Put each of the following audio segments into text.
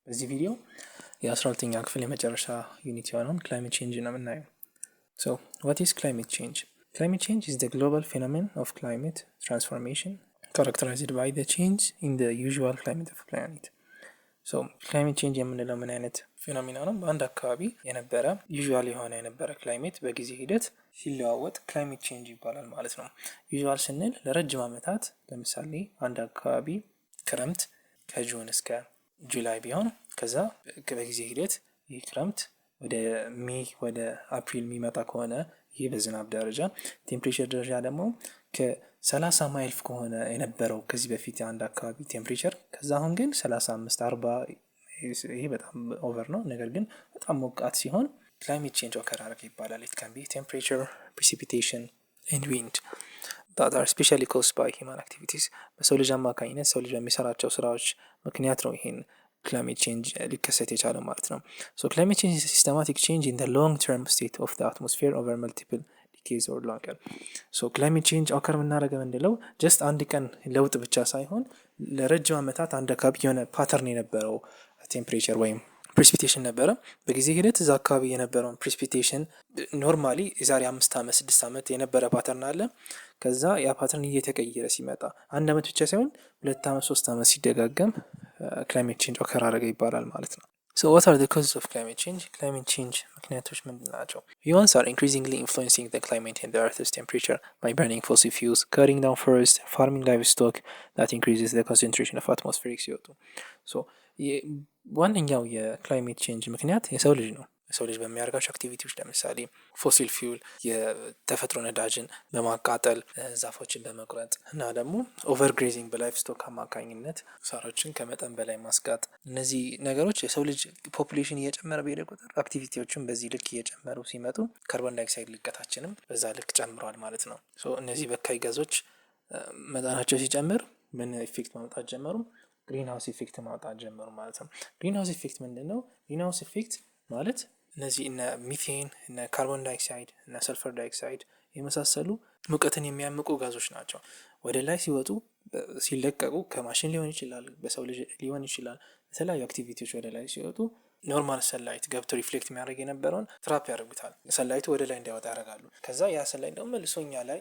በዚህ ቪዲዮ የ12ኛ ክፍል የመጨረሻ ዩኒት የሆነውን ክላይሜት ቼንጅ ነው የምናየው። So, what is climate change? Climate change is the global phenomenon of climate transformation characterized by the change in the usual climate of the planet. So, climate change የምንለው ምን አይነት ፊኖሚና ነው? በአንድ አካባቢ የነበረ ዩዥዋል የሆነ የነበረ ክላይሜት በጊዜ ሂደት ሲለዋወጥ ክላይሜት ቼንጅ ይባላል ማለት ነው። ዩዥዋል ስንል ለረጅም ዓመታት ለምሳሌ አንድ አካባቢ ክረምት ከጁን እስከ ጁላይ ቢሆን ከዛ በጊዜ ሂደት ይህ ክረምት ወደ ሜይ ወደ አፕሪል የሚመጣ ከሆነ ይህ በዝናብ ደረጃ፣ ቴምፕሬቸር ደረጃ ደግሞ ከ30 ማይልፍ ከሆነ የነበረው ከዚህ በፊት የአንድ አካባቢ ቴምፕሬቸር ከዛ አሁን ግን 35-40 ይሄ በጣም ኦቨር ነው። ነገር ግን በጣም ሞቃት ሲሆን ክላይሜት ቼንጅ ኦከር አደረገ ይባላል። ኢት ካን ቢ ቴምፕሬቸር፣ ፕሪሲፒቴሽን ኤንድ ዊንድ that are specially caused by human activities። በሰው ልጅ አማካኝነት ሰው ልጅ በሚሰራቸው ስራዎች ምክንያት ነው ይሄን ክላይሜት ቼንጅ ሊከሰት የቻለው ማለት ነው። So climate change is a systematic change in the long-term state of the atmosphere over multiple decades or longer. So climate change ኦከር የምናደርገ ምንድለው ጀስት አንድ ቀን ለውጥ ብቻ ሳይሆን ለረጅም ዓመታት አንድ አካባቢ የሆነ ፓተርን የነበረው ቴምፕሬቸር ወይም ፕሬሲፒቴሽን ነበረ። በጊዜ ሂደት እዛ አካባቢ የነበረውን ፕሬሲፒቴሽን ኖርማሊ የዛሬ 5 ዓመት 6 ዓመት የነበረ ፓተርን አለ። ከዛ ያ ፓተርን እየተቀየረ ሲመጣ አንድ ዓመት ብቻ ሳይሆን 2 ዓመት 3 ዓመት ሲደጋገም ክላይሜት ቼንጅ ኦከር አደረገ ይባላል ማለት ነው። So what are the causes of climate change? Climate change ምክንያቶች ምንድን ናቸው? Humans are increasingly influencing the climate and the Earth's temperature by burning fossil fuels, cutting down forests, farming livestock that increases the concentration of atmospheric CO2. So ዋነኛው የክላይሜት ቼንጅ ምክንያት የሰው ልጅ ነው። የሰው ልጅ በሚያደርጋቸው አክቲቪቲዎች ለምሳሌ ፎሲል ፊውል የተፈጥሮ ነዳጅን በማቃጠል ዛፎችን በመቁረጥ እና ደግሞ ኦቨርግሬዚንግ በላይፍ ስቶክ አማካኝነት ሳሮችን ከመጠን በላይ ማስጋጥ፣ እነዚህ ነገሮች የሰው ልጅ ፖፑሌሽን እየጨመረ በሄደ ቁጥር አክቲቪቲዎችን በዚህ ልክ እየጨመሩ ሲመጡ ካርቦን ዳይኦክሳይድ ልቀታችንም በዛ ልክ ጨምሯል ማለት ነው። እነዚህ በካይ ጋዞች መጠናቸው ሲጨምር ምን ኢፌክት ማምጣት ጀመሩ? ግሪን ሃውስ ኢፌክት ማውጣት ጀመሩ ማለት ነው። ግሪን ሃውስ ኢፌክት ምንድን ነው? ግሪን ሃውስ ኢፌክት ማለት እነዚህ እነ ሚቴን እነ ካርቦን ዳይኦክሳይድ እነ ሰልፈር ዳይኦክሳይድ የመሳሰሉ ሙቀትን የሚያምቁ ጋዞች ናቸው። ወደ ላይ ሲወጡ ሲለቀቁ ከማሽን ሊሆን ይችላል፣ በሰው ልጅ ሊሆን ይችላል። የተለያዩ አክቲቪቲዎች ወደ ላይ ሲወጡ ኖርማል ሰንላይት ገብቶ ሪፍሌክት የሚያደርግ የነበረውን ትራፕ ያደርጉታል። ሰንላይቱ ወደ ላይ እንዳይወጣ ያደርጋሉ። ከዛ ያ ሰንላይት ደግሞ መልሶ እኛ ላይ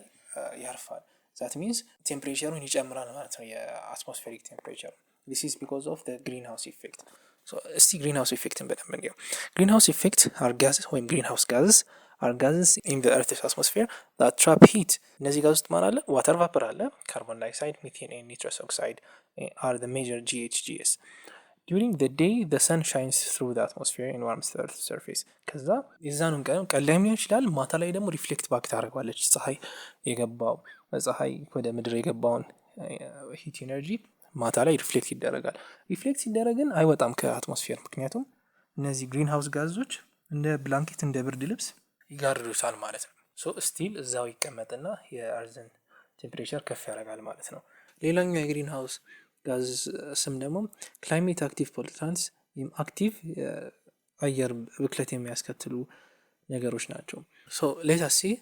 ያርፋል። ዛት ሚንስ ቴምፕሬቸሩን ይጨምራል ማለት ነው፣ የአትሞስፌሪክ ቴምፕሬቸር። This is because of the greenhouse effect. So እስቲ greenhouse effect በደንብ እንየው። greenhouse effect are gases ወይም greenhouse gases are gases in the earth's atmosphere that trap heat. እነዚህ ጋዝ ውስጥ ማን አለ? ዋተር ቫፐር አለ፣ ካርቦን ዳይኦክሳይድ፣ ሚቴን and nitrous oxide are the major GHGs. During the day the sun shines through the atmosphere and warms the earth's surface. ከዛ የዛኑን ቀን ላይ ሊሆን ይችላል፣ ማታ ላይ ደግሞ ሪፍሌክት ባክ ታደርጋለች ፀሐይ የገባው ፀሐይ ወደ ምድር የገባውን ሂት ኢነርጂ ማታ ላይ ሪፍሌክት ይደረጋል። ሪፍሌክት ሲደረግን አይወጣም ከአትሞስፌር፣ ምክንያቱም እነዚህ ግሪን ሃውስ ጋዞች እንደ ብላንኬት እንደ ብርድ ልብስ ይጋርዱታል ማለት ነው። ስቲል እዛው ይቀመጥና የአርዝን ቴምፕሬቸር ከፍ ያደርጋል ማለት ነው። ሌላኛው የግሪን ሃውስ ጋዝ ስም ደግሞ ክላይሜት አክቲቭ ፖሊታንስ ወይም አክቲቭ አየር ብክለት የሚያስከትሉ ነገሮች ናቸው። ሌትስ ሲ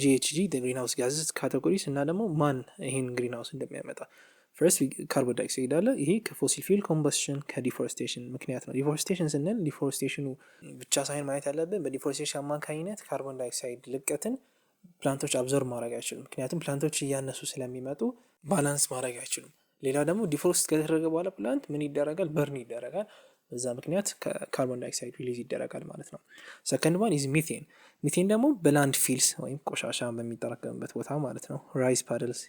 GHG ግሪን ሃውስ ጋዝስ ካቴጎሪስ እና ደግሞ ማን ይሄን ግሪን ሃውስ እንደሚያመጣ። ፈርስት ካርቦን ዳይኦክሳይድ አለ። ይሄ ከፎሲል ፊውል ኮምበስሽን ከዲፎሬስቴሽን ምክንያት ነው። ዲፎሬስቴሽን ስንል ዲፎሬስቴሽኑ ብቻ ሳይሆን ማየት ያለብን በዲፎሬስቴሽን አማካኝነት ካርቦን ዳይኦክሳይድ ልቀትን ፕላንቶች አብዞርብ ማድረግ አይችሉም። ምክንያቱም ፕላንቶች እያነሱ ስለሚመጡ ባላንስ ማድረግ አይችሉም። ሌላ ደግሞ ዲፎሬስት ከተደረገ በኋላ ፕላንት ምን ይደረጋል? በርን ይደረጋል። በዛ ምክንያት ካርቦን ዳይኦክሳይድ ሪሊዝ ይደረጋል ማለት ነው። ሰከንድ ዋን ኢዝ ሚቴን። ሚቴን ደግሞ በላንድ ፊልስ ወይም ቆሻሻ በሚጠራቀምበት ቦታ ማለት ነው። ራይስ ፓድልስ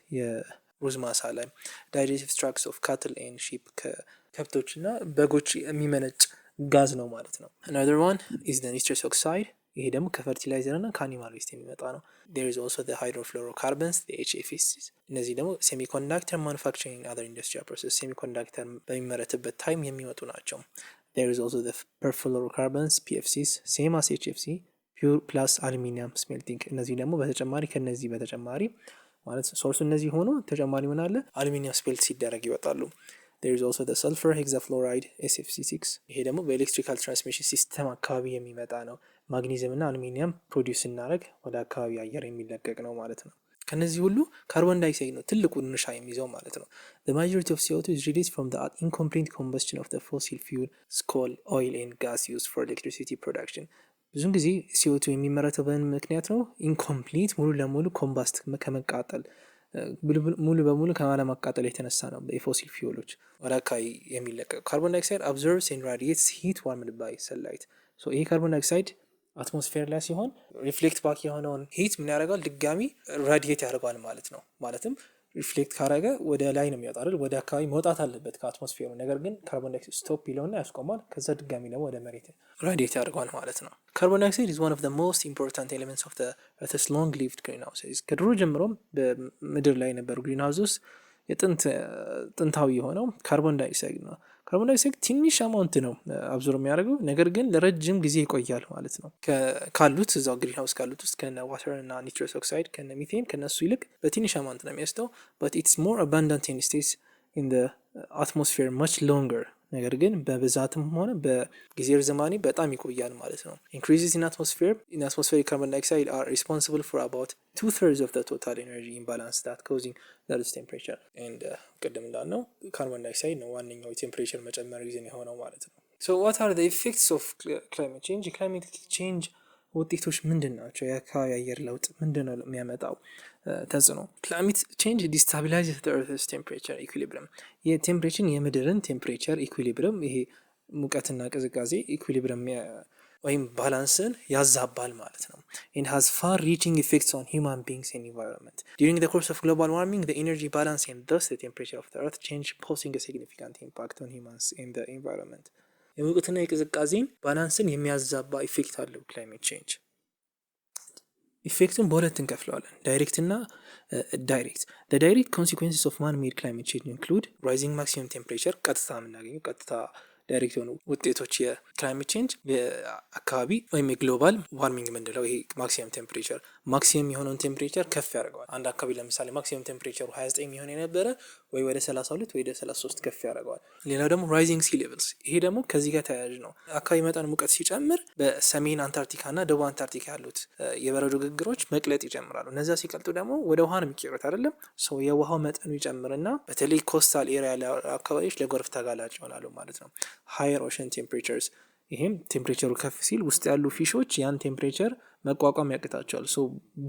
ሩዝ ማሳ ላይ፣ ዳይጀስቲቭ ትራክትስ ኦፍ ካትል ኤንድ ሺፕ ከከብቶች እና በጎች የሚመነጭ ጋዝ ነው ማለት ነው። another one is the nitrous oxide። ይሄ ደግሞ ከፈርቲላይዘር እና ከአኒማል ዌስት የሚመጣ ነው። there is also the hydrofluorocarbons the HFCs። እነዚህ ደግሞ ሴሚኮንዳክተር ማኑፋክቸሪንግ other industrial process ሴሚኮንዳክተር በሚመረትበት ታይም የሚመጡ ናቸው። there is also the perfluorocarbons PFCs same as HFC pure plus aluminum smelting። እነዚህ ደግሞ በተጨማሪ ከነዚህ በተጨማሪ ማለት ሶርሱ እነዚህ ሆኖ ተጨማሪ ምን አለ? አሉሚኒየም ስፔልት ሲደረግ ይወጣሉ። there is also the sulfur hexafluoride SFC6። ይሄ ደግሞ በኤሌክትሪካል ትራንስሚሽን ሲስተም አካባቢ የሚመጣ ነው። ማግኒዚየም እና አሉሚኒየም ፕሮዲዩስ እናደርግ ወደ አካባቢ አየር የሚለቀቅ ነው ማለት ነው። ከነዚህ ሁሉ ካርቦን ዳይኦክሳይድ ነው ትልቁን ንሻ የሚይዘው ማለት ነው። The majority of CO2 is released from the incomplete combustion of the fossil fuel, coal, oil and gas used for electricity production. ብዙን ጊዜ CO2 የሚመረተው በምን ምክንያት ነው? ኢንኮምፕሊት ሙሉ ለሙሉ ኮምባስት ከመቃጠል ሙሉ በሙሉ ከማለማቃጠል የተነሳ ነው። የፎሲል ፊውሎች ወደ አካባቢ የሚለቀቀው ካርቦን ዳይኦክሳይድ አብዞርብስ ኤንድ ራዲየትስ ሂት ዋርምድ ባይ ሰንላይት። ሶ ይሄ ካርቦን ዳይኦክሳይድ አትሞስፌር ላይ ሲሆን ሪፍሌክት ባክ የሆነውን ሂት ምን ያደርጋል? ድጋሚ ራዲየት ያደርገዋል ማለት ነው። ማለትም ሪፍሌክት ካረገ ወደ ላይ ነው የሚወጣ አይደል? ወደ አካባቢ መውጣት አለበት ከአትሞስፌሩ። ነገር ግን ካርቦን ዳይኦክሳይድ ስቶፕ ይለውና ያስቆማል። ከዛ ድጋሚ ደግሞ ወደ መሬት ራዲየት ያደርገዋል ማለት ነው። ካርቦን ዳይኦክሳይድ is one of the most important elements of the Earth's long-lived greenhouses። ከድሮ ጀምሮም በምድር ላይ የነበሩ ግሪንሃውስ ውስጥ ጥንታዊ የሆነው ካርቦን ዳይኦክሳይድ ነው። ካርቦን ዳይኦክሳይድ ትንሽ አማውንት ነው አብዞር የሚያደርገው፣ ነገር ግን ለረጅም ጊዜ ይቆያል ማለት ነው። ካሉት እዛው ግሪን ሃውስ ካሉት ውስጥ ከነ ዋተር እና ኒትረስ ኦክሳይድ ከነ ሚቴን ከነሱ ይልቅ በትንሽ አማውንት ነው የሚወስደው። but it's more abundant and stays in the atmosphere much longer። ነገር ግን በብዛትም ሆነ በጊዜ ርዝማኔ በጣም ይቆያል ማለት ነው። increases in atmospheric carbon dioxide are responsible for about 2/3 of the total energy imbalance that causing the Earth's temperature and ቅድም እንዳልነው ካርቦን ዳይኦክሳይድ ነው ዋነኛው የቴምፕሬቸር መጨመር ጊዜ የሆነው ማለት ነው። so what are the effects of climate change? climate change ውጤቶች ምንድን ናቸው? የአካባቢ አየር ለውጥ ምንድን ነው የሚያመጣው ተጽዕኖ? ክላይሜት ቼንጅ ዲስታቢላይዝ the Earth's temperature equilibrium። የቴምፕሬቸር የምድርን ቴምፕሬቸር ኢኩሊብሪየም፣ ይሄ ሙቀትና ቅዝቃዜ ኢኩሊብሪየም ወይም ባላንስን ያዛባል ማለት ነው። and has far reaching effects on human beings and environment. During the course of global warming, the energy balance and thus the temperature of the Earth change, posing a significant impact on humans and the environment. የሙቀትና የቅዝቃዜን ባላንስን የሚያዛባ ኢፌክት አለው ክላይሜት ቼንጅ። ኢፌክቱን በሁለት እንከፍለዋለን፣ ዳይሬክት እና ዳይሬክት። the direct consequences of man-made climate change include rising maximum temperature፣ ቀጥታ የምናገኘው ቀጥታ ዳይሬክት የሆኑ ውጤቶች የክላይሜት ቼንጅ የአካባቢ ወይም የግሎባል ዋርሚንግ ምንለው ይሄ ማክሲመም ቴምፕሬቸር ማክሲመም የሆነውን ቴምፕሬቸር ከፍ ያደርገዋል። አንድ አካባቢ ለምሳሌ ማክሲመም ቴምፕሬቸሩ 29 የሚሆን የነበረ ወይ ወደ 32 ወይ ወደ 33 ከፍ ያደርገዋል። ሌላው ደግሞ ራይዚንግ ሲ ሌቭልስ፣ ይሄ ደግሞ ከዚህ ጋር ተያያዥ ነው። አካባቢ መጠን ሙቀት ሲጨምር በሰሜን አንታርክቲካ እና ደቡብ አንታርክቲካ ያሉት የበረዶ ግግሮች መቅለጥ ይጀምራሉ። እነዛ ሲቀልጡ ደግሞ ወደ ውሃ ነው የሚቀየሩት አይደለም። ሰው የውሃው መጠኑ ይጨምርና በተለይ ኮስታል ኤሪያ ያሉ አካባቢዎች ለጎርፍ ተጋላጭ ይሆናሉ ማለት ነው። higher ocean temperatures፣ ይሄም ቴምፕሬቸሩ ከፍ ሲል ውስጥ ያሉ ፊሾች ያን ቴምፕሬቸር መቋቋም ያቅታቸዋል። ሶ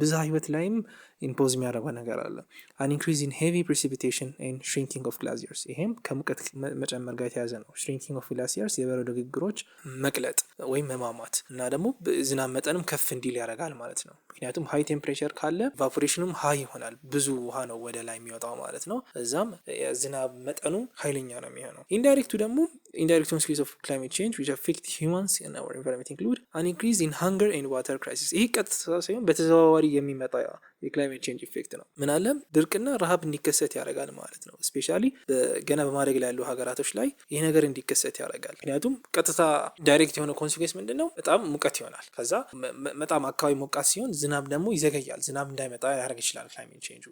ብዝሃ ህይወት ላይም ኢምፖዝ የሚያደርገው ነገር አለ። an increase in heavy precipitation and shrinking of glaciers፣ ይሄም ከሙቀት መጨመር ጋር የተያዘ ነው። shrinking of glaciers የበረዶ ግግሮች መቅለጥ ወይም መማማት እና ደግሞ ዝናብ መጠንም ከፍ እንዲል ያደርጋል ማለት ነው። ምክንያቱም ሃይ ቴምፕሬቸር ካለ ኢቫፖሬሽኑም ሃይ ይሆናል፣ ብዙ ውሃ ነው ወደ ላይ የሚወጣው ማለት ነው። እዛም የዝናብ መጠኑ ኃይለኛ ነው የሚሆነው። ኢንዳይሬክቱ ደግሞ indirect consequences of climate change which affect humans and our environment include an increase in hunger and water crisis። ይሄ ቀጥታ ሳይሆን በተዘዋዋሪ የሚመጣ የክላይሜት ቼንጅ ኢፌክት ነው። ምን አለ ድርቅና ረሃብ እንዲከሰት ያደርጋል ማለት ነው። ስፔሻሊ ገና በማደግ ላይ ያሉ ሀገራቶች ላይ ይሄ ነገር እንዲከሰት ያደርጋል። ምክንያቱም ቀጥታ ዳይሬክት የሆነ ኮንሲኩዌንስ ምንድነው? በጣም ሙቀት ይሆናል። ከዛ በጣም አካባቢ ሞቃት ሲሆን ዝናብ ደግሞ ይዘገያል። ዝናብ እንዳይመጣ ያደርግ ይችላል ክላይሜት ቼንጁ።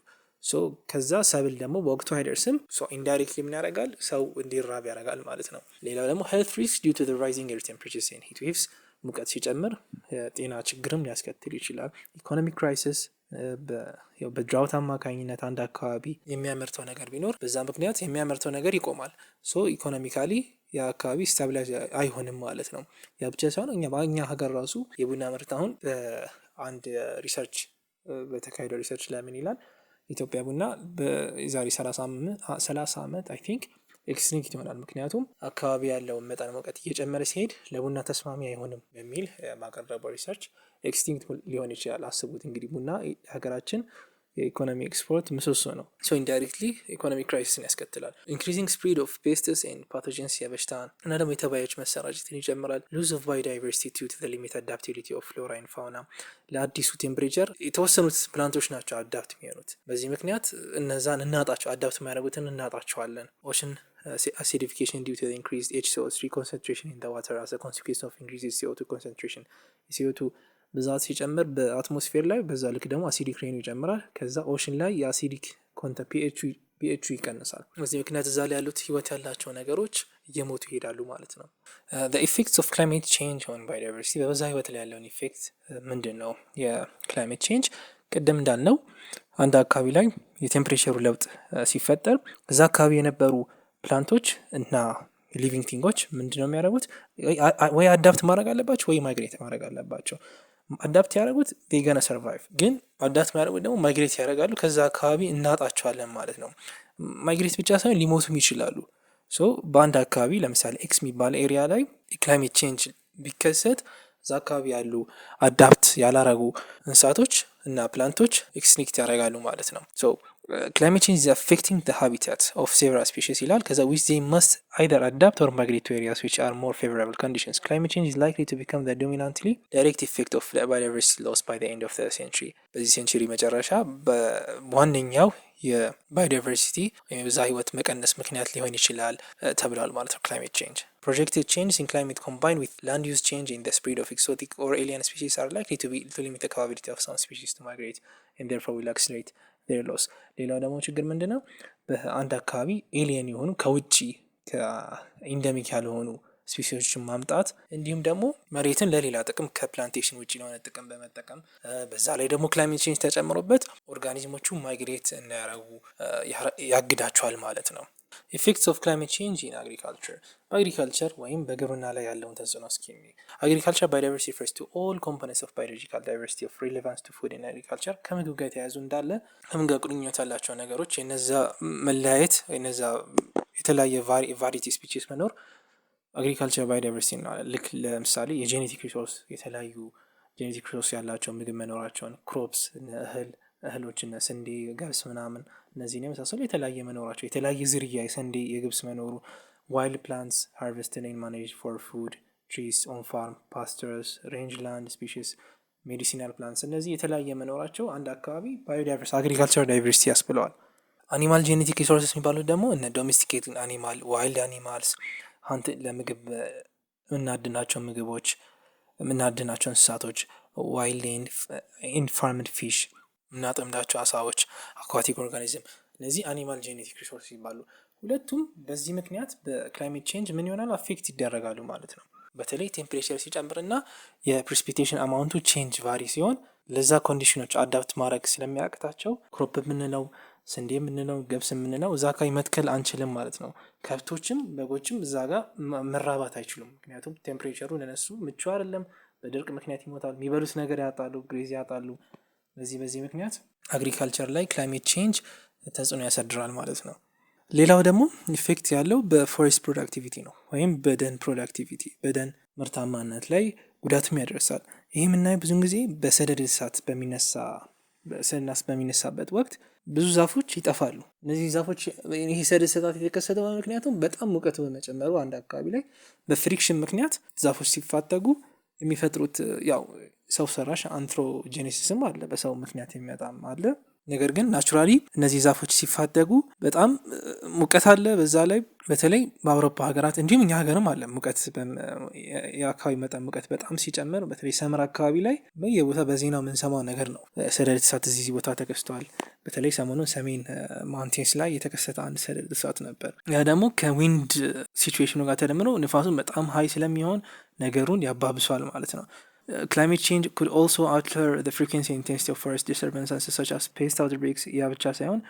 ሶ ከዛ ሰብል ደግሞ በወቅቱ አይደርስም። ሶ ኢንዳይሬክትሊ ምን ያደርጋል? ሰው እንዲራብ ያደርጋል ማለት ነው። ሌላው ደግሞ health risks due to the rising air temperatures and heat waves፣ ሙቀት ሲጨምር የጤና ችግርም ሊያስከትል ይችላል። ኢኮኖሚክ ክራይሲስ፣ በድራውት አማካኝነት አንድ አካባቢ የሚያመርተው ነገር ቢኖር በዛ ምክንያት የሚያመርተው ነገር ይቆማል። ሶ ኢኮኖሚካሊ የአካባቢ ስታቢላይዝ አይሆንም ማለት ነው። ያ ብቻ ሳይሆን በእኛ ሀገር ራሱ የቡና ምርት አሁን አንድ ሪሰርች በተካሄደው ሪሰርች ላይ ምን ይላል? ኢትዮጵያ ቡና በዛሬ 30 ዓመት አይ ቲንክ ኤክስትሪንክት ይሆናል። ምክንያቱም አካባቢ ያለው መጠን ሙቀት እየጨመረ ሲሄድ ለቡና ተስማሚ አይሆንም በሚል ማቀረበው ሪሰርች ኤክስቲንክት ሊሆን ይችላል። አስቡት እንግዲህ ቡና ሀገራችን የኢኮኖሚ ኤክስፖርት ምሰሶ ነው። ሶ ኢንዳይሬክትሊ ኢኮኖሚክ ክራይሲስን ያስከትላል። ኢንክሪዚንግ ስፕሪድ ኦፍ ፔስትስ ኤንድ ፓቶጀንስ የበሽታን እና ደግሞ የተባዮች መሰራጨትን ይጨምራል። ሉዝ ኦፍ ባዮዳይቨርሲቲ ቱ ዘ ሊሚት አዳፕቲቢሊቲ ኦፍ ፍሎራ ኤንድ ፋውና፣ ለአዲሱ ቴምፕሬቸር የተወሰኑት ፕላንቶች ናቸው አዳፕት የሚሆኑት። በዚህ ምክንያት እነዛን እናጣቸው አዳፕት የሚያደርጉትን እናጣቸዋለን። ኦሽን acidification due to the increased H2O3 concentration in the water as a consequence of increased CO2 concentration። CO2 ብዛት ሲጨምር በአትሞስፌር ላይ በዛ ልክ ደግሞ አሲዲክ ሬኑ ይጨምራል። ከዛ ኦሽን ላይ የአሲዲክ ፒኤቹ ይቀንሳል። በዚህ ምክንያት እዛ ላይ ያሉት ህይወት ያላቸው ነገሮች እየሞቱ ይሄዳሉ ማለት ነው። the effects of climate change on biodiversity፣ በበዛ ህይወት ላይ ያለውን ኢፌክት ምንድን ነው? የክላይሜት ቼንጅ ቅድም እንዳልነው አንድ አካባቢ ላይ የቴምፕሬቸሩ ለውጥ ሲፈጠር እዛ አካባቢ የነበሩ ፕላንቶች እና ሊቪንግ ቲንጎች ምንድነው የሚያደርጉት? ወይ አዳፕት ማድረግ አለባቸው ወይ ማይግሬት ማድረግ አለባቸው። አዳፕት ያደረጉት ገና ሰርቫይቭ፣ ግን አዳፕት የሚያደርጉት ደግሞ ማይግሬት ያደርጋሉ። ከዛ አካባቢ እናጣቸዋለን ማለት ነው። ማይግሬት ብቻ ሳይሆን ሊሞቱም ይችላሉ። ሶ በአንድ አካባቢ ለምሳሌ ኤክስ የሚባል ኤሪያ ላይ ክላይሜት ቼንጅ ቢከሰት እዛ አካባቢ ያሉ አዳፕት ያላረጉ እንስሳቶች እና ፕላንቶች ኤክስቲንክት ያደርጋሉ ማለት ነው። ሶ climate change is affecting the habitat of several species ይላል። ከዛ which they must either adapt or migrate to areas which are more favorable conditions. Climate change is likely to become the dominantly direct effect of the biodiversity loss by the end of the century. በዚህ ሴንቹሪ መጨረሻ በዋነኛው የባዮዳይቨርሲቲ ወይም ብዝሃ ህይወት መቀነስ ምክንያት ሊሆን ይችላል ተብሏል ማለት ነው climate change. Projected changes in climate combined with land use change in the spread of exotic or alien species are likely to limit the capability of some species to migrate and therefore will accelerate their loss. ሌላው ደግሞ ችግር ምንድነው? በአንድ አካባቢ ኤሊየን የሆኑ ከውጭ ከኢንደሚክ ያልሆኑ ስፒሲዎችን ማምጣት እንዲሁም ደግሞ መሬትን ለሌላ ጥቅም ከፕላንቴሽን ውጭ ለሆነ ጥቅም በመጠቀም በዛ ላይ ደግሞ ክላይሜት ቼንጅ ተጨምሮበት ኦርጋኒዝሞቹ ማይግሬት እንዳያረጉ ያግዳቸዋል ማለት ነው። ኢፌክትስ ኦፍ ክላይሜት ቼንጅ ኢን አግሪካልቸር፣ በአግሪካልቸር ወይም በግብርና ላይ ያለውን ተጽዕኖ እስኪ አግሪካልቸር ባዮዳይቨርሲቲ ሪፈርስ ቱ ኦል ኮምፖነንትስ ኦፍ ባዮሎጂካል ዳይቨርሲቲ ኦፍ ሪሌቫንስ ቱ ፉድ ኢን አግሪካልቸር። ከምግብ ጋር የተያያዙ እንዳለ ከምግብ ጋር ቁርኝነት ያላቸው ነገሮች የነዛ መለያየት የነዛ የተለያየ ቫሪቲ ስፒቺስ መኖር አግሪካልቸር ባዮዳይቨርሲቲ ነው። ልክ ለምሳሌ የጄኔቲክ ሪሶርስ የተለያዩ ጄኔቲክ ሪሶርስ ያላቸው ምግብ መኖራቸውን ክሮፕስ እህሎች እነ ስንዴ፣ ገብስ ምናምን እነዚህን የመሳሰሉ የተለያየ መኖራቸው የተለያየ ዝርያ የስንዴ የገብስ መኖሩ ዋይልድ ፕላንትስ ሃርቨስትድ ኤንድ ማኔጅድ ፎር ፉድ ትሪስ ኦን ፋርም ፓስተርስ ሬንጅ ላንድ ስፒሺስ ሜዲሲናል ፕላንትስ እነዚህ የተለያየ መኖራቸው አንድ አካባቢ ባዮዳይቨርስ አግሪካልቸር ዳይቨርሲቲ ያስብለዋል። አኒማል ጄኔቲክ ሪሶርስስ የሚባሉት ደግሞ እነ ዶሜስቲኬትድ አኒማል ዋይልድ አኒማልስ ሀንት ለምግብ የምናድናቸው ምግቦች የምናድናቸው እንስሳቶች ዋይልድ ኤንድ ፋርምድ ፊሽ የምናጠምዳቸው አሳዎች አኳቲክ ኦርጋኒዝም እነዚህ አኒማል ጄኔቲክ ሪሶርስ ይባሉ። ሁለቱም በዚህ ምክንያት በክላይሜት ቼንጅ ምን ይሆናል አፌክት ይደረጋሉ ማለት ነው። በተለይ ቴምፕሬቸር ሲጨምርና የፕሬሲፒቴሽን አማውንቱ ቼንጅ ቫሪ ሲሆን ለዛ ኮንዲሽኖች አዳፕት ማድረግ ስለሚያቅታቸው ክሮፕ የምንለው ስንዴ የምንለው ገብስ የምንለው እዛ አካባቢ መትከል አንችልም ማለት ነው። ከብቶችም በጎችም እዛ ጋር መራባት አይችሉም። ምክንያቱም ቴምፕሬቸሩ ለነሱ ምቹ አይደለም። በድርቅ ምክንያት ይሞታሉ። የሚበሉት ነገር ያጣሉ፣ ግሬዝ ያጣሉ። በዚህ ምክንያት አግሪካልቸር ላይ ክላይሜት ቼንጅ ተጽዕኖ ያሳድራል ማለት ነው። ሌላው ደግሞ ኢፌክት ያለው በፎሬስት ፕሮዳክቲቪቲ ነው ወይም በደን ፕሮዳክቲቪቲ በደን ምርታማነት ላይ ጉዳትም ያደርሳል። ይህ የምናየው ብዙን ጊዜ በሰደድ እሳት በሚነሳበት ወቅት ብዙ ዛፎች ይጠፋሉ። እነዚህ ዛፎች ይህ ሰደድ እሳት የተከሰተው ምክንያቱም በጣም ሙቀት በመጨመሩ አንድ አካባቢ ላይ በፍሪክሽን ምክንያት ዛፎች ሲፋተጉ የሚፈጥሩት ያው ሰው ሰራሽ አንትሮጄኔሲስም አለ፣ በሰው ምክንያት የሚመጣም አለ። ነገር ግን ናቹራሊ እነዚህ ዛፎች ሲፋደጉ በጣም ሙቀት አለ። በዛ ላይ በተለይ በአውሮፓ ሀገራት እንዲሁም እኛ ሀገርም አለ ሙቀት የአካባቢ መጠን ሙቀት በጣም ሲጨምር በተለይ ሰመር አካባቢ ላይ በየቦታ በዜናው የምንሰማው ነገር ነው። ሰደድ እሳት እዚህ ቦታ ተከስቷል። በተለይ ሰሞኑን ሰሜን ማውንቴንስ ላይ የተከሰተ አንድ ሰደድ እሳት ነበር። ያ ደግሞ ከዊንድ ሲቹዌሽኑ ጋር ተደምሮ ንፋሱን በጣም ሀይ ስለሚሆን ነገሩን ያባብሷል ማለት ነው። Climate change could also alter the frequency and intensity of forest disturbances such as pest outbreaks. ያ ብቻ ሳይሆን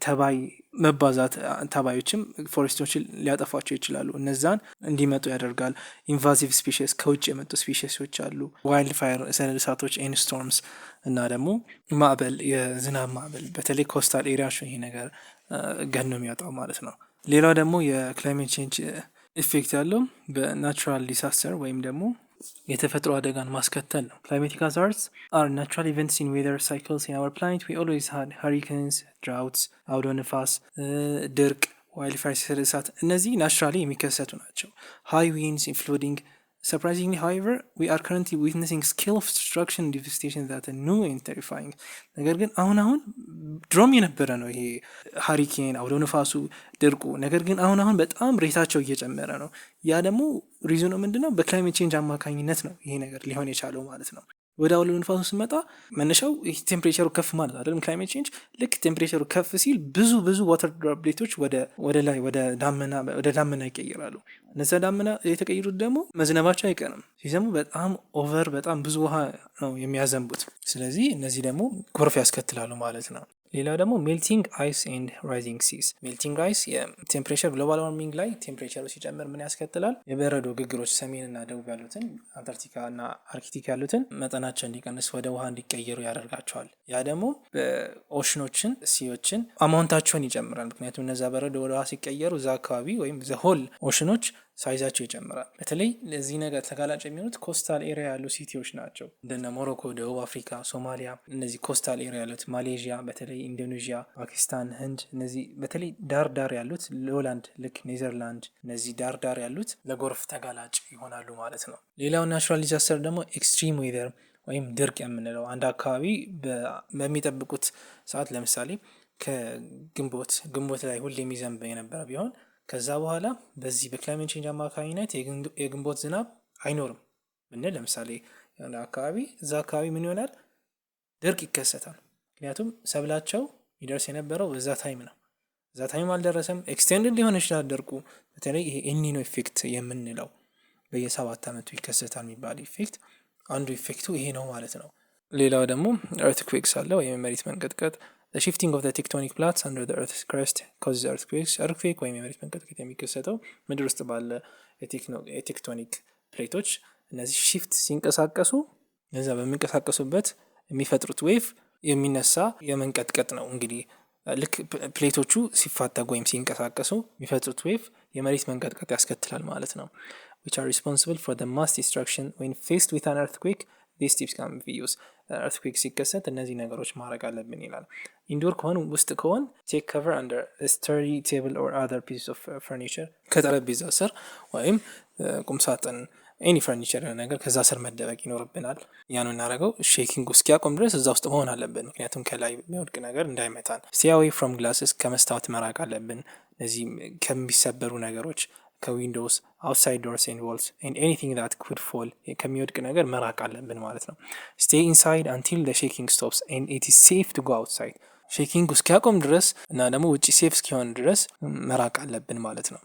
ተባይ መባዛት ተባዮችም ፎሬስቶችን ሊያጠፏቸው ይችላሉ። እነዛን እንዲመጡ ያደርጋል። ኢንቫሲቭ ስፒሺስ ከውጭ የመጡ ስፒሺሶች አሉ። ዋይልድ ፋየር ሰደድ እሳቶች ኤንድ ስቶርምስ እና ደግሞ ማዕበል የዝናብ ማዕበል በተለይ ኮስታል ኤሪያዎች ይሄ ነገር ገኖ የሚያወጣው ማለት ነው። ሌላው ደግሞ የክላይሜት ቼንጅ ኢፌክት ያለው በናቹራል ዲሳስተር ወይም ደግሞ የተፈጥሮ አደጋን ማስከተል ነው። ክላይሜቲክ ሃዛርድስ አር ናቹራል ኢቨንትስ ኢን ዌዘር ሳይክልስ ኢን አወር ፕላኔት ዊ ኦልዌይስ ሃድ ሃሪኬንስ ድራውትስ አውሎ ነፋስ ድርቅ ዋይልድ ፋየር ሰደድ እሳት እነዚህ ናቹራሊ የሚከሰቱ ናቸው። ሃይ ዊንድስ ፍሎዲንግ surprisingly however we are currently witnessing scale of destruction and devastation that are new and terrifying. ነገር ግን አሁን ድሮም የነበረ ነው ይሄ ሃሪኬን አውሎ ነፋሱ ድርቁ። ነገር ግን አሁን በጣም ሬታቸው እየጨመረ ነው። ያ ደግሞ ሪዝኑ ምንድነው? በክላይሜት ቼንጅ አማካኝነት ነው ይሄ ነገር ሊሆን የቻለው ማለት ነው። ወደ አውሎ ንፋሱ ስመጣ መነሻው ቴምፕሬቸሩ ከፍ ማለት አይደለም። ክላይሜት ቼንጅ ልክ ቴምፕሬቸሩ ከፍ ሲል ብዙ ዋተር ድሮፕሌቶች ወደ ላይ ወደ ዳመና ይቀየራሉ። እነዚያ ዳመና የተቀየሩት ደግሞ መዝነባቸው አይቀርም። ሲዘንቡ በጣም ኦቨር በጣም ብዙ ውሃ ነው የሚያዘንቡት። ስለዚህ እነዚህ ደግሞ ጎርፍ ያስከትላሉ ማለት ነው። ሌላው ደግሞ ሜልቲንግ አይስ ኤንድ ራይዚንግ ሲስ። ሜልቲንግ አይስ የቴምፕሬቸር ግሎባል ዋርሚንግ ላይ ቴምፕሬቸሩ ሲጨምር ምን ያስከትላል? የበረዶ ግግሮች ሰሜንና ደቡብ ያሉትን አንታርክቲካ እና አርክቲክ ያሉትን መጠናቸው እንዲቀንስ ወደ ውሃ እንዲቀየሩ ያደርጋቸዋል። ያ ደግሞ ኦሽኖችን ሲዎችን አማውንታቸውን ይጨምራል። ምክንያቱም እነዛ በረዶ ወደ ውሃ ሲቀየሩ እዛ አካባቢ ወይም ዘሆል ኦሽኖች ሳይዛቸው ይጨምራል። በተለይ ለዚህ ነገር ተጋላጭ የሚሆኑት ኮስታል ኤሪያ ያሉ ሲቲዎች ናቸው። እንደነ ሞሮኮ፣ ደቡብ አፍሪካ፣ ሶማሊያ፣ እነዚህ ኮስታል ኤሪያ ያሉት ማሌዥያ፣ በተለይ ኢንዶኔዥያ፣ ፓኪስታን፣ ህንድ፣ እነዚህ በተለይ ዳርዳር ያሉት ሎላንድ፣ ልክ ኔዘርላንድ፣ እነዚህ ዳርዳር ያሉት ለጎርፍ ተጋላጭ ይሆናሉ ማለት ነው። ሌላው ናቹራል ዲዛስተር ደግሞ ኤክስትሪም ዌዘር ወይም ድርቅ የምንለው አንድ አካባቢ በሚጠብቁት ሰዓት ለምሳሌ ከግንቦት ላይ ሁሌ የሚዘንብ የነበረ ቢሆን ከዛ በኋላ በዚህ በክላይሜት ቼንጅ አማካኝነት የግንቦት ዝናብ አይኖርም ብንል ለምሳሌ አካባቢ እዛ አካባቢ ምን ይሆናል? ድርቅ ይከሰታል። ምክንያቱም ሰብላቸው ይደርስ የነበረው በዛ ታይም ነው። እዛ ታይም አልደረሰም። ኤክስቴንድድ ሊሆን ይችላል ድርቁ። በተለይ ይሄ ኤልኒኖ ኢፌክት የምንለው በየ7 ዓመቱ ይከሰታል የሚባል ኢፌክት አንዱ ኢፌክቱ ይሄ ነው ማለት ነው። ሌላው ደግሞ ኤርትኩዌክስ አለ ወይም የመሬት መንቀጥቀጥ። The shifting of the tectonic plates under the earth's crust causes earthquakes. earthquake ወይም የመሬት መንቀጥቀጥ የሚከሰተው ምድር ውስጥ ባለ የቴክቶኒክ ፕሌቶች እነዚህ ሺፍት ሲንቀሳቀሱ እነዛ በሚንቀሳቀሱበት የሚፈጥሩት ዌቭ የሚነሳ የመንቀጥቀጥ ነው። እንግዲህ ልክ ፕሌቶቹ ሲፋተጉ ወይም ሲንቀሳቀሱ የሚፈጥሩት ዌቭ የመሬት መንቀጥቀጥ ያስከትላል ማለት ነው። which are responsible for the mass destruction when faced with an earthquake. these tips can be used. earthquake ሲከሰት እነዚህ ነገሮች ማድረግ አለብን ይላል። ኢንዶር ከሆን ውስጥ ከሆን take cover under a sturdy table or other piece of furniture. ከጠረጴዛ ስር ወይም ቁምሳጥን ኤኒ ፈርኒቸር ነገር ከዛ ስር መደበቅ ይኖርብናል። ያን እናደርገው ሼኪንግ እስኪያቆም ድረስ እዛ ውስጥ መሆን አለብን። ምክንያቱም ከላይ የሚወድቅ ነገር እንዳይመታን። stay away from glasses ከመስታወት መራቅ አለብን። እነዚህ ከሚሰበሩ ነገሮች ከዊንዶውስ outside doors and walls and anything that could fall ከሚወድቅ ነገር መራቅ አለብን ማለት ነው። stay inside until the shaking stops and it is safe to go outside. ሼኪንግ እስኪያቆም ድረስ እና ደግሞ ውጪ ሴፍ እስኪሆን ድረስ መራቅ አለብን ማለት ነው።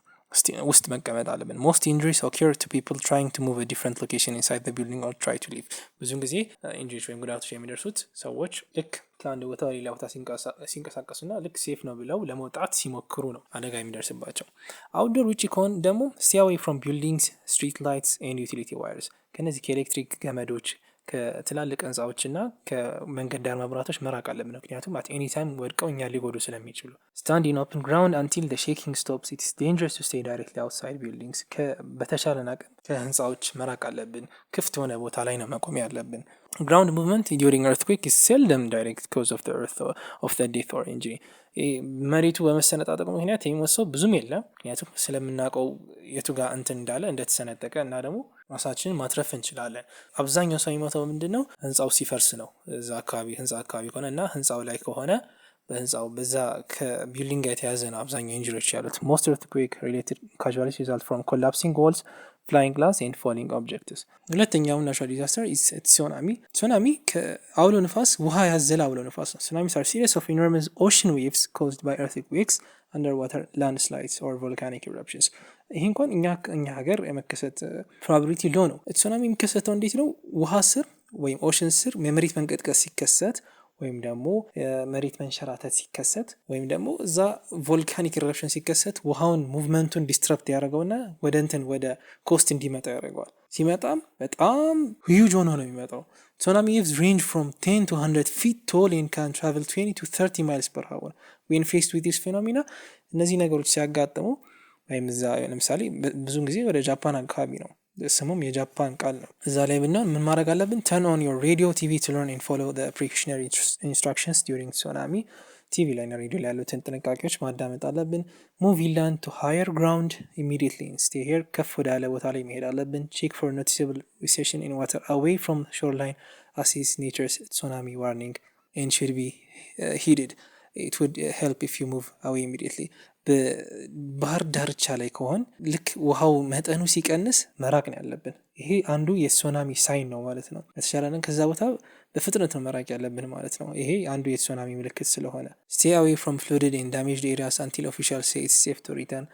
ውስጥ መቀመጥ አለብን። most injuries occur to people trying to move a different location inside the building or try to leave. ብዙውን ጊዜ ኢንጁሪስ ወይም ጉዳቶች የሚደርሱት ሰዎች ልክ ከአንድ ቦታ ወደ ሌላ ቦታ ሲንቀሳቀሱና ልክ ሴፍ ነው ብለው ለመውጣት ሲሞክሩ ነው አደጋ የሚደርስባቸው። አውትዶር ውጪ ከሆን ደግሞ stay away from buildings, street lights and utility wires. ከነዚህ ከኤሌክትሪክ ገመዶች ከትላልቅ ህንፃዎችና ከመንገድ ዳር መብራቶች መራቅ አለብን። ምክንያቱም at any time ወድቀው እኛ ሊጎዱ ስለሚችሉ። stand in open ground until the shaking stops. it is dangerous to stay directly outside buildings. በተቻለን አቅም ከህንፃዎች መራቅ አለብን። ክፍት የሆነ ቦታ ላይ ነው መቆም ያለብን። ground movement during earthquake is seldom direct cause of the death or injury. መሬቱ በመሰነጣጠቁ ምክንያት የሚወሰው ብዙም የለም። ምክንያቱም ስለምናውቀው የቱ ጋር እንትን እንዳለ እንደተሰነጠቀ እና ደግሞ ራሳችንን ማትረፍ እንችላለን። አብዛኛው ሰው የሚሞተው ምንድነው? ህንፃው ሲፈርስ ነው። እዛ አካባቢ ህንፃ አካባቢ ከሆነ እና ህንፃው ላይ ከሆነ በህንፃው በዛ ከቢልዲንግ ጋር የተያዘ ነው አብዛኛው ኢንጁሪዎች ያሉት። most earthquake related casualties result from collapsing walls, flying glass and falling objects. ሁለተኛው ናቹራል ዲዛስተር is tsunami. tsunami ከአውሎ ንፋስ ውሃ ያዘለ አውሎ ንፋስ ነው። tsunamis are series of enormous ocean waves caused by earthquakes, underwater landslides or volcanic eruptions. ይሄ እንኳን እኛ ሀገር የመከሰት ፕሮባቢሊቲ ሎ ነው። tsunami የሚከሰተው እንዴት ነው? ውሃ ስር ወይም ኦሽን ስር የመሬት መንቀጥቀጥ ሲከሰት ወይም ደግሞ የመሬት መንሸራተት ሲከሰት ወይም ደግሞ እዛ ቮልካኒክ ኢረፕሽን ሲከሰት ውሃውን ሙቭመንቱን ዲስትራፕት ያደርገውና ወደ ኮስት እንዲመጣ ያደርገዋል። ሲመጣም በጣም ሂዩጅ ሆኖ ነው የሚመጣው። tsunami waves range from 10 to 100 feet tall and can travel 20 to 30 miles per hour. when faced with this phenomena እነዚህ ነገሮች ሲያጋጥሙ ወይም እዛ ለምሳሌ ብዙውን ጊዜ ወደ ጃፓን አካባቢ ነው፣ ስሙም የጃፓን ቃል ነው። እዛ ላይ ብንሆን ምን ማድረግ አለብን? turn on your radio TV to learn and follow the precautionary instructions during tsunami. ቲቪ ላይ እና ሬዲዮ ላይ ያሉትን ጥንቃቄዎች ማዳመጥ አለብን። move inland to higher ground immediately and stay here. ከፍ ወዳለ ቦታ ላይ መሄድ አለብን። check for noticeable recession in water away from shoreline. assess nature's tsunami warning and should be heeded. it would help if you move away immediately. በባህር ዳርቻ ላይ ከሆን ልክ ውሃው መጠኑ ሲቀንስ መራቅ ነው ያለብን። ይሄ አንዱ የሱናሚ ሳይን ነው ማለት ነው። በተቻለን ከዛ ቦታ በፍጥነት ነው መራቅ ያለብን ማለት ነው። ይሄ አንዱ የሱናሚ ምልክት ስለሆነ stay away from flooded and damaged areas until officials say it's safe to return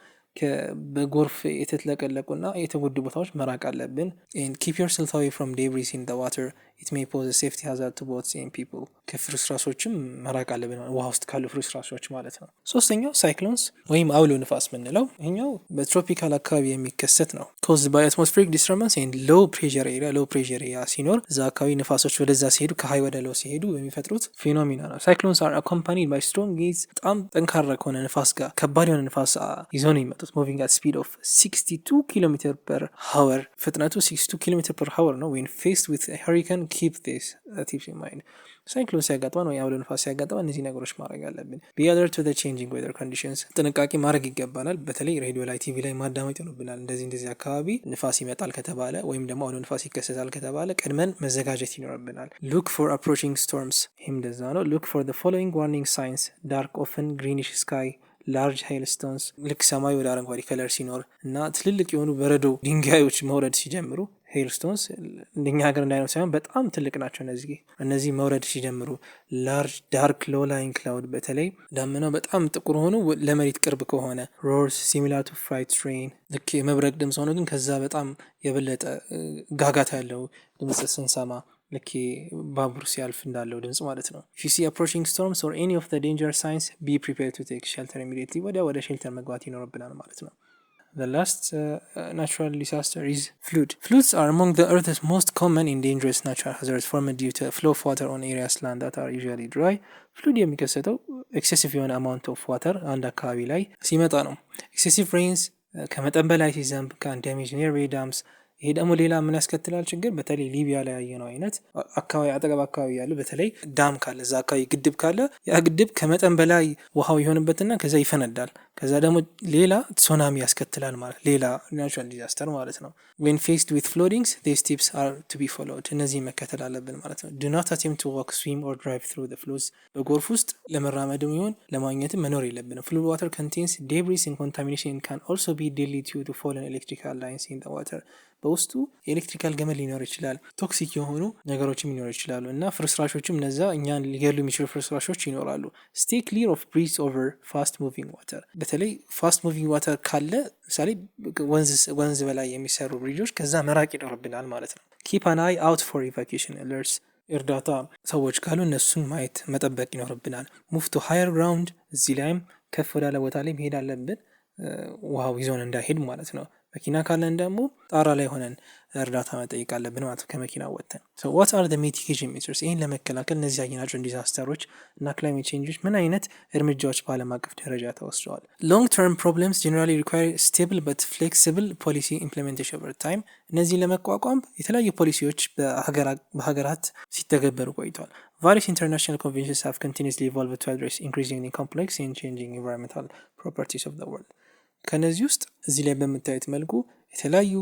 በጎርፍ የተጥለቀለቁና የተጎዱ ቦታዎች መራቅ አለብን። and keep yourself away from debris in the water, it may pose a safety hazard to boats and people ከፍርስራሾችም መራቅ አለብን ውሃ ውስጥ ካሉ ፍርስራሾች ማለት ነው። ሶስተኛው ሳይክሎንስ ወይም አውሎ ንፋስ ምንለው ይሄኛው በትሮፒካል አካባቢ የሚከሰት ነው። caused by atmospheric disturbance and low pressure area ሲኖር እዛ አካባቢ ንፋሶች ወደዛ ሲሄዱ ከሀይ ወደ ለው ሲሄዱ የሚፈጥሩት ፌኖሚና ነው። ሳይክሎንስ are accompanied by strong winds በጣም ጠንካራ ከሆነ ንፋስ ጋር ከባድ የሆነ ንፋስ ይዞ ነው የሚመጡት። moving at speed of 62 km/h ፍጥነቱ 62 km/h ነው። when faced with a hurricane keep this tips in mind ሳይክሎን ሲያጋጥመን ወይ አውሎ ንፋስ ሲያጋጥመን እነዚህ ነገሮች ማድረግ አለብን። be alert to the changing weather conditions ጥንቃቄ ማድረግ ይገባናል። በተለይ ሬዲዮ ላይ ቲቪ ላይ ማዳመጥ ይኖርብናል። እንደዚህ አካባቢ ንፋስ ይመጣል ከተባለ ወይም ደግሞ አውሎ ንፋስ ይከሰታል ከተባለ ቀድመን መዘጋጀት ይኖርብናል። look for approaching storms ይህም እንደዛ ነው። look for the following warning signs dark often greenish sky ላርጅ hailstones ልክ ሰማዩ ወደ አረንጓዴ ከለር ሲኖር እና ትልልቅ የሆኑ በረዶ ድንጋዮች መውረድ ሲጀምሩ hailstones እንደኛ ሀገር እንዳይነው ሳይሆን በጣም ትልቅ ናቸው። እነዚህ መውረድ ሲጀምሩ ላርጅ ዳርክ ሎው ላይንግ ክላውድ በተለይ ዳመናው በጣም ጥቁር ሆኖ ለመሬት ቅርብ ከሆነ roars similar to freight train ልክ የመብረቅ ድምፅ ሆኖ ግን ከዛ በጣም የበለጠ ጋጋታ ያለው ድምፅ ስንሰማ ልክ ባቡር ሲያልፍ እንዳለው ድምጽ ማለት ነው። if you see approaching storms or any of the danger signs be prepared to take shelter immediately ወደ ሼልተር መግባት ይኖርብናል ማለት ነው። The last natural disaster is flood. Floods are among the earth's most common and dangerous natural hazards formed due to a flow of water on areas land that are usually dry. flood የሚከሰተው excessive የሆነ amount of water አንድ አካባቢ ላይ ሲመጣ ነው። excessive rains ከመጠን በላይ ሲዘንብ can damage nearby dams ይሄ ደግሞ ሌላ ምን ያስከትላል ችግር በተለይ ሊቢያ ላይ ያየነው አይነት አካባቢ አጠገብ አካባቢ ያለው በተለይ ዳም ካለ እዛ አካባቢ ግድብ ካለ ያ ግድብ ከመጠን በላይ ውሃው ይሆንበትና ከዛ ይፈነዳል። ከዛ ደግሞ ሌላ ሱናሚ ያስከትላል ማለት ሌላ ናቹራል ዲዛስተር ማለት ነው። when faced with floodings these tips are to be followed እነዚህ መከተል አለብን ማለት ነው። do not attempt to walk swim or drive through the floods በጎርፍ ውስጥ ለመራመድም ይሁን ለማግኘትም መኖር የለብንም። flood water contains debris and contamination and can also be deadly due to fallen electrical lines in the water በውስጡ ኤሌክትሪካል ገመድ ሊኖር ይችላል። ቶክሲክ የሆኑ ነገሮችም ሊኖር ይችላሉ እና ፍርስራሾችም እነዛ እኛን ሊገሉ የሚችሉ ፍርስራሾች ይኖራሉ። stay clear of breeze over fast moving water በተለይ ፋስት ሙቪንግ ዋተር ካለ ምሳሌ ወንዝ በላይ የሚሰሩ ብሪጆች ከዛ መራቅ ይኖርብናል ማለት ነው። keep an eye out for evacuation alerts እርዳታ ሰዎች ካሉ እነሱን ማየት መጠበቅ ይኖርብናል። move to higher ground እዚህ ላይም ከፍ ወዳለ ቦታ ላይ መሄድ አለብን ውሃው ይዞን እንዳይሄድ ማለት ነው። መኪና ካለን ደግሞ ጣራ ላይ ሆነን እርዳታ መጠየቅ አለብን ማለት ከመኪና ወጥተን። so what are the mitigation measures ይሄን ለመከላከል እነዚህ ያየናቸው ዲዛስተሮች እና ክላይሜት ቼንጆች ምን አይነት እርምጃዎች በዓለም አቀፍ ደረጃ ተወስደዋል? long term problems generally require stable but flexible policy implementation over time እነዚህ ለመቋቋም የተለያዩ ፖሊሲዎች በሀገራት ሲተገበሩ ቆይተዋል። various international conventions have continuously evolved to address increasingly complex and changing environmental properties of the world ከነዚህ ውስጥ እዚህ ላይ በምታዩት መልኩ የተለያዩ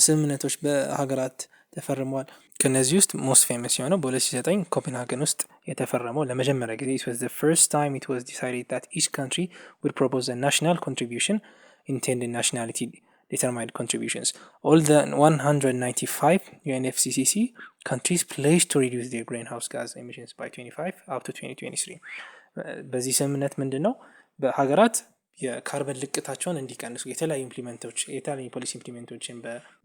ስምምነቶች በሀገራት ተፈርመዋል። ከነዚህ ውስጥ ሞስት ፌመስ የሆነው በ2009 ኮፔንሃገን ውስጥ የተፈረመው ለመጀመሪያ ጊዜ it was the first time it was decided that each country would propose a national contribution intended nationality determined contributions. All the 195 UNFCCC countries pledged to reduce their greenhouse gas emissions by 25 up to 2023 በዚህ ስምምነት ምንድነው በሀገራት የካርበን ልቀታቸውን እንዲቀንሱ የተለያዩ ፖሊሲ ኢምፕሊሜንቶችን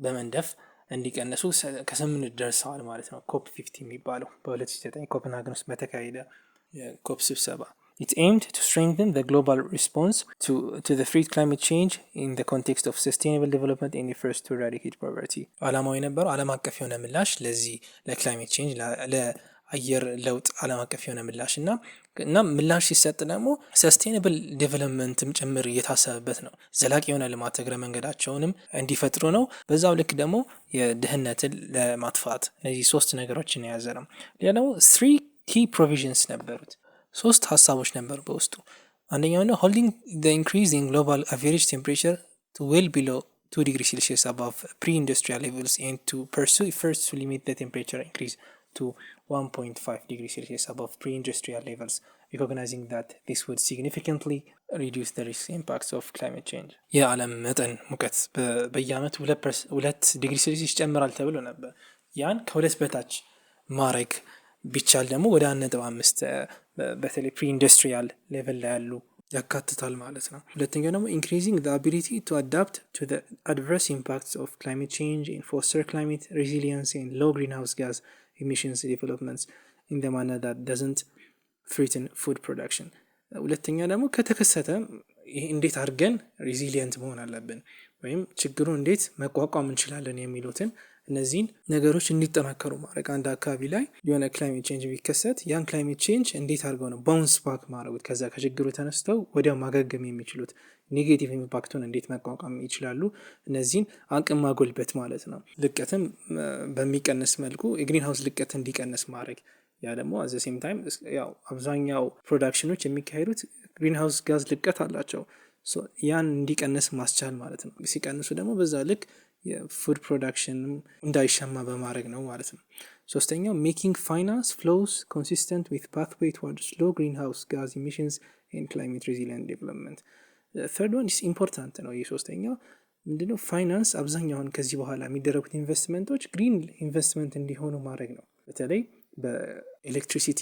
በመንደፍ እንዲቀንሱ ከስምምነት ደርሰዋል ማለት ነው። ኮፕ 50 የሚባለው በ2009 ኮፐንሃገን ውስጥ በተካሄደ የኮፕ ስብሰባ it aimed to strengthen the global response to the threat climate change in the context of sustainable development and efforts to eradicate poverty ዓላማው የነበረው ዓለም አቀፍ የሆነ ምላሽ ለዚህ ለክላይሜት ቼንጅ አየር ለውጥ ዓለም አቀፍ የሆነ ምላሽ እና ምላሽ ሲሰጥ ደግሞ ሰስቴኔብል ዴቨሎፕመንትም ጭምር እየታሰበበት ነው። ዘላቂ የሆነ ልማት እግረ መንገዳቸውንም እንዲፈጥሩ ነው። በዛው ልክ ደግሞ የድህነትን ለማጥፋት እነዚህ ሶስት ነገሮችን የያዘ ነው። ሌላ ደግሞ 3 key provisions ነበሩት። ሶስት ሀሳቦች ነበሩ በውስጡ። አንደኛው ነው holding the increase in global average temperature to well below 2 degrees Celsius above pre-industrial levels and to pursue efforts to limit the temperature increase to 1.5 degrees Celsius above pre-industrial levels, recognizing that this would significantly reduce the risk impacts of climate change. የዓለም መጠን ሙቀት በየአመቱ 2 ዲግሪ ሴልሲየስ ይጨምራል ተብሎ ነበር። ያን ከሁለት በታች ማድረግ ቢቻል ደግሞ ወደ 1.5 በተለይ ፕሪ ኢንዱስትሪያል ሌቨል ላይ ያሉ ያካትታል ማለት ነው። ሁለተኛው ደግሞ increasing the ability to adapt to the adverse impacts of climate change and foster climate resilience and low greenhouse gas emissions developments in the manner that doesn't threaten food production. ሁለተኛ ደግሞ ከተከሰተ እንዴት አድርገን ሪዚሊየንት መሆን አለብን ወይም ችግሩን እንዴት መቋቋም እንችላለን የሚሉትን እነዚህን ነገሮች እንዲጠናከሩ ማድረግ። አንድ አካባቢ ላይ የሆነ ክላይሜት ቼንጅ ቢከሰት ያን ክላይሜት ቼንጅ እንዴት አድርገው ነው ባውንስ ባክ ማድረጉት፣ ከዛ ከችግሩ ተነስተው ወዲያው ማገገም የሚችሉት፣ ኔጌቲቭ ኢምፓክቱን እንዴት መቋቋም ይችላሉ፣ እነዚህን አቅም ማጎልበት ማለት ነው። ልቀትም በሚቀንስ መልኩ የግሪን ሃውስ ልቀት እንዲቀንስ ማድረግ። ያ ደግሞ አዘ ሴም ታይም ያው አብዛኛው ፕሮዳክሽኖች የሚካሄዱት ግሪን ሃውስ ጋዝ ልቀት አላቸው። ያን እንዲቀንስ ማስቻል ማለት ነው። ሲቀንሱ ደግሞ በዛ ልክ የፉድ ፕሮዳክሽን እንዳይሸማ በማድረግ ነው ማለት ነው። ሶስተኛው ሜኪንግ ፋይናንስ ፍሎውስ ኮንሲስተንት ዊት ፓትዌይ ቱዋርድስ ሎ ግሪን ሃውስ ጋዝ ኢሚሽንስ ኤንድ ክላይሜት ሬዚሊየንት ዴቨሎፕመንት። ተርድ ዋን ኢምፖርታንት ነው። ይህ ሶስተኛው ምንድነው? ፋይናንስ አብዛኛውን ከዚህ በኋላ የሚደረጉት ኢንቨስትመንቶች ግሪን ኢንቨስትመንት እንዲሆኑ ማድረግ ነው። በተለይ በኤሌክትሪሲቲ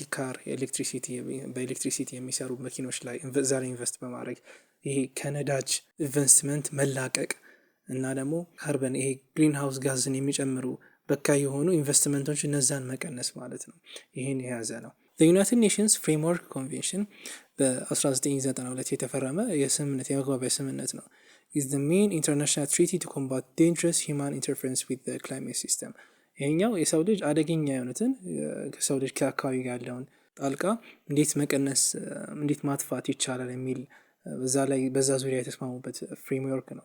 በኤሌክትሪሲቲ የሚሰሩ መኪኖች ላይ እዛ ላይ ኢንቨስት በማድረግ ይሄ ከነዳጅ ኢንቨስትመንት መላቀቅ እና ደግሞ ካርበን ይሄ ግሪን ሃውስ ጋዝን የሚጨምሩ በካይ የሆኑ ኢንቨስትመንቶች እነዛን መቀነስ ማለት ነው። ይህን የያዘ ነው። ዩናይትድ ኔሽንስ ፍሬምወርክ ኮንቬንሽን በ1992 የተፈረመ የመግባቢያ ስምምነት ነው። is the main international treaty to combat dangerous human interference with the climate system። ይሄኛው የሰው ልጅ አደገኛ የሆኑትን ከሰው ልጅ ከአካባቢ ጋር ያለውን ጣልቃ እንዴት መቀነስ እንዴት ማጥፋት ይቻላል የሚል በዛ ዙሪያ የተስማሙበት ፍሬምወርክ ነው።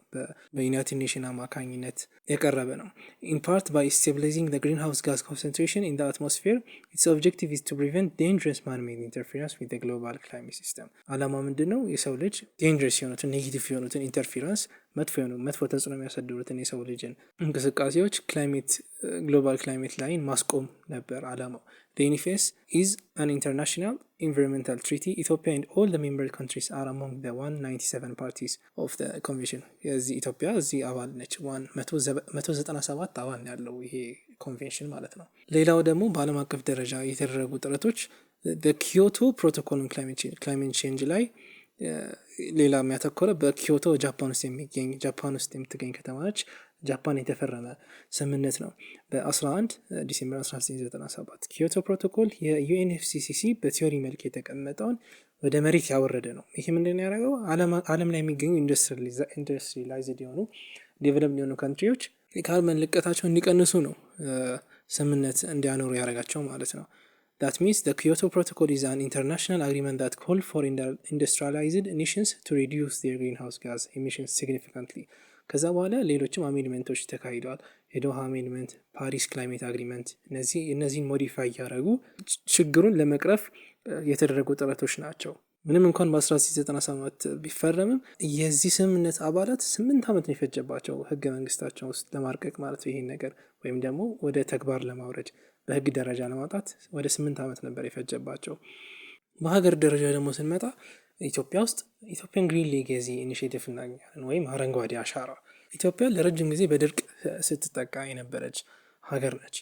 በዩናይትድ ኔሽን አማካኝነት የቀረበ ነው። in part by stabilizing the greenhouse gas concentration in the atmosphere, its objective is to prevent dangerous man-made interference with the global climate system። አላማ ምንድን ነው? የሰው ልጅ ዴንጀረስ የሆኑትን ኔጌቲቭ የሆኑትን ኢንተርፌረንስ መጥፎ ተጽዕኖ የሚያሳድሩትን የሰው ልጅን እንቅስቃሴዎች ግሎባል ክላይሜት ላይን ማስቆም ነበር አላማው። The NFS is an international environmental treaty. Ethiopia and all the member countries are among the 197 parties of the convention። የዚህ ኢትዮጵያ እዚህ አባል ነች። 197 አባል ያለው ይሄ ኮንቬንሽን ማለት ነው። ሌላው ደግሞ በዓለም አቀፍ ደረጃ የተደረጉ ጥረቶች በኪዮቶ ፕሮቶኮል ክላይሜት ቼንጅ ላይ ሌላ የሚያተኮረ በኪዮቶ ጃፓን ውስጥ የምትገኝ ከተማ ነች። ጃፓን የተፈረመ ስምምነት ነው በ11 ዲሴምበር 1997። ኪዮቶ ፕሮቶኮል የዩኤንኤፍሲሲሲ በቲዮሪ መልክ የተቀመጠውን ወደ መሬት ያወረደ ነው። ይህ ምንድን ያደረገው? ዓለም ላይ የሚገኙ ኢንዱስትሪላይዝድ የሆኑ ዴቨሎፕድ የሆኑ ካንትሪዎች የካርበን ልቀታቸው እንዲቀንሱ ነው ስምምነት እንዲያኖሩ ያደረጋቸው ማለት ነው። That means the Kyoto Protocol is an international agreement that calls for industrialized nations to reduce their greenhouse gas emissions significantly። ከዛ በኋላ ሌሎችም አሜንድመንቶች ተካሂደዋል። የዶሃ አሜንድመንት፣ ፓሪስ ክላይሜት አግሪመንት፣ እነዚህን ሞዲፋይ እያደረጉ ችግሩን ለመቅረፍ የተደረጉ ጥረቶች ናቸው። ምንም እንኳን በ1997 ቢፈረምም የዚህ ስምምነት አባላት 8 ዓመት ነው የፈጀባቸው ህገ መንግስታቸው ውስጥ ለማርቀቅ ማለት ነው። ይሄን ነገር ወይም ደግሞ ወደ ተግባር ለማውረድ በህግ ደረጃ ለማውጣት ወደ 8 ዓመት ነበር የፈጀባቸው። በሀገር ደረጃ ደግሞ ስንመጣ ኢትዮጵያ ውስጥ ኢትዮጵያን ግሪን ሌጋሲ ኢኒሼቲቭ እናገኛለን ወይም አረንጓዴ አሻራ። ኢትዮጵያ ለረጅም ጊዜ በድርቅ ስትጠቃ የነበረች ሀገር ነች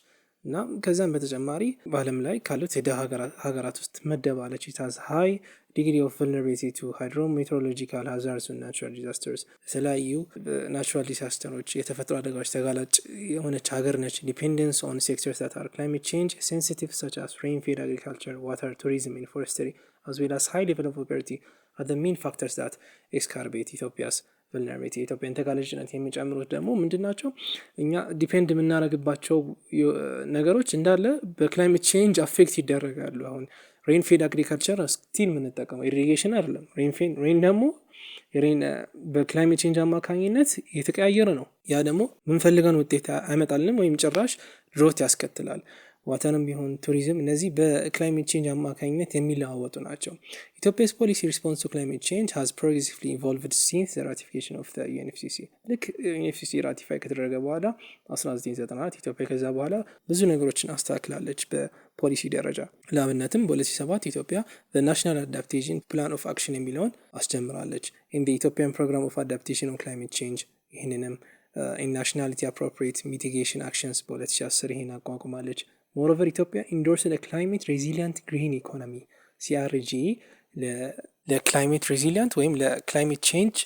እና ከዛም በተጨማሪ በዓለም ላይ ካሉት የደሃ ሀገራት ውስጥ መደባለች። ኢታዝ ሃይ ዲግሪ ኦፍ ቨልነራቢሊቲ ቱ ሃይድሮሜትሮሎጂካል ሃዛርድስ እና ናቹራል ዲዛስተርስ፣ የተለያዩ ናቹራል ዲዛስተሮች የተፈጥሮ አደጋዎች ተጋላጭ የሆነች ሀገር ነች። ዲፔንደንስ ኦን ሴክተርስ ዛት አር ክላይሜት ቼንጅ ሴንሲቲቭ ሰች አስ ሬንፌድ አግሪካልቸር፣ ዋተር፣ ቱሪዝም ኤንድ ፎረስትሪ as well as high level of poverty are the main factors that exacerbate Ethiopia's vulnerability። የኢትዮጵያን ተጋላጭነት የሚጨምሩት ደግሞ ምንድን ናቸው? እኛ ዲፔንድ የምናደርግባቸው ነገሮች እንዳለ በክላይሜት ቼንጅ አፌክት ይደረጋሉ። አሁን ሬንፌድ አግሪካልቸር ስቲል የምንጠቀመው ኢሪጌሽን አይደለም። ሬን ደግሞ በክላይሜት ቼንጅ አማካኝነት የተቀያየረ ነው። ያ ደግሞ ምንፈልገን ውጤት አይመጣልንም ወይም ጭራሽ ድሮት ያስከትላል። ዋተርም ቢሆን ቱሪዝም፣ እነዚህ በክላይሜት ቼንጅ አማካኝነት የሚለዋወጡ ናቸው። ኢትዮጵያስ ፖሊሲ ሪስፖንስ ቱ ክላይሜት ቼንጅ ሃዝ ፕሮግሬሲቭሊ ኢቮልቭድ ሲንስ ራቲፊኬሽን ኦፍ ዩኤንኤፍሲሲ። ልክ ዩኤንኤፍሲሲ ራቲፋይ ከተደረገ በኋላ 1994 ኢትዮጵያ ከዛ በኋላ ብዙ ነገሮችን አስተካክላለች በፖሊሲ ደረጃ። ለአብነትም በ2007 ኢትዮጵያ በናሽናል አዳፕቴሽን ፕላን ኦፍ አክሽን የሚለውን አስጀምራለች። ኢን ኢትዮጵያን ፕሮግራም ኦፍ አዳፕቴሽን ኦን ክላይሜት ቼንጅ፣ ይህንንም ናሽናሊቲ አፕሮፕሪየት ሚቲጌሽን አክሽንስ በ2010 ይህን አቋቁማለች። ሞሮቨር ኢትዮጵያ ኢንዶርስ ለክላይሜት ሬዚሊያንት ግሪን ኢኮኖሚ ሲአርጂ ለክላይሜት ሬዚሊያንት ወይም ለክላይሜት ቼንጅ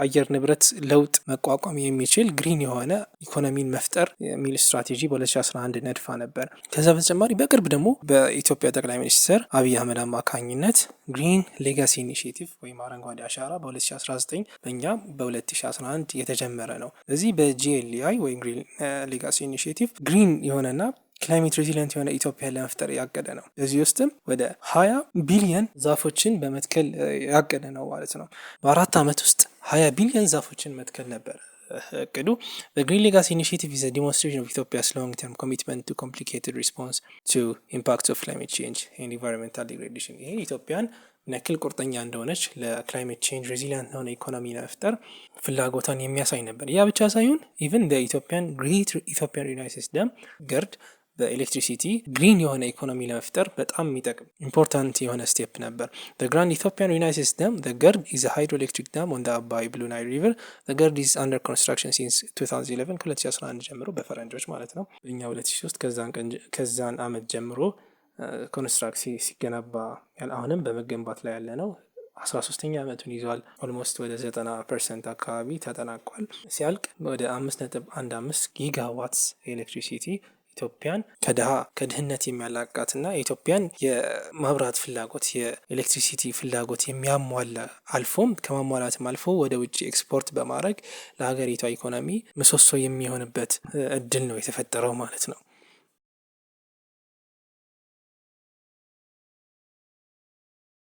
አየር ንብረት ለውጥ መቋቋም የሚችል ግሪን የሆነ ኢኮኖሚን መፍጠር የሚል ስትራቴጂ በ2011 ነድፋ ነበር። ከዛ በተጨማሪ በቅርብ ደግሞ በኢትዮጵያ ጠቅላይ ሚኒስትር አብይ አህመድ አማካኝነት ግሪን ሌጋሲ ኢኒሽቲቭ ወይም አረንጓዴ አሻራ በ2019 በእኛም በ2011 የተጀመረ ነው። በዚህ በጂኤልአይ ወይም ግሪን ሌጋሲ ኢኒሽቲቭ ግሪን የሆነና ክላይሜት ሬዚሊየንት የሆነ ኢትዮጵያን ለመፍጠር ያቀደ ነው። በዚህ ውስጥም ወደ 20 ቢሊዮን ዛፎችን በመትከል ያቀደ ነው ማለት ነው። በ4 ዓመት ውስጥ 20 ቢሊዮን ዛፎችን መትከል ነበር እቅዱ። በግሪን ሌጋሲ ኢኒሽቲቭ is a demonstration of Ethiopia's long-term commitment to complicated response to impacts of climate change and environmental degradation። ይሄ ኢትዮጵያን ነክል ቁርጠኛ እንደሆነች ለክላይሜት ቼንጅ ሬዚሊየንት የሆነ ኢኮኖሚ ለመፍጠር ፍላጎቷን የሚያሳይ ነበር። ያ ብቻ ሳይሆን ኢቨን በኢትዮጵያን ግሬት ኢትዮጵያን ሪናይንስ ሲስተም ገርድ በኤሌክትሪሲቲ ግሪን የሆነ ኢኮኖሚ ለመፍጠር በጣም የሚጠቅም ኢምፖርታንት የሆነ ስቴፕ ነበር። The Grand Ethiopian Renaissance Dam, the GERD, is a hydroelectric dam on the Abai Blue Nile River. The GERD is under construction since 2011 ከ2011 ጀምሮ በፈረንጆች ማለት ነው። እኛ 2003 ከዛን አመት ጀምሮ ኮንስትራክሲ ሲገነባ አሁንም በመገንባት ላይ ያለ ነው። 13ኛ ዓመቱን ይዟል። ኦልሞስት ወደ 90% አካባቢ ተጠናቋል። ሲያልቅ ወደ 5.15 ጊጋዋትስ ኤሌክትሪሲቲ ኢትዮጵያን ከድህነት የሚያላቃትና የኢትዮጵያን የመብራት ፍላጎት የኤሌክትሪሲቲ ፍላጎት የሚያሟላ አልፎም ከማሟላትም አልፎ ወደ ውጭ ኤክስፖርት በማድረግ ለሀገሪቷ ኢኮኖሚ ምሰሶ የሚሆንበት እድል ነው የተፈጠረው ማለት ነው።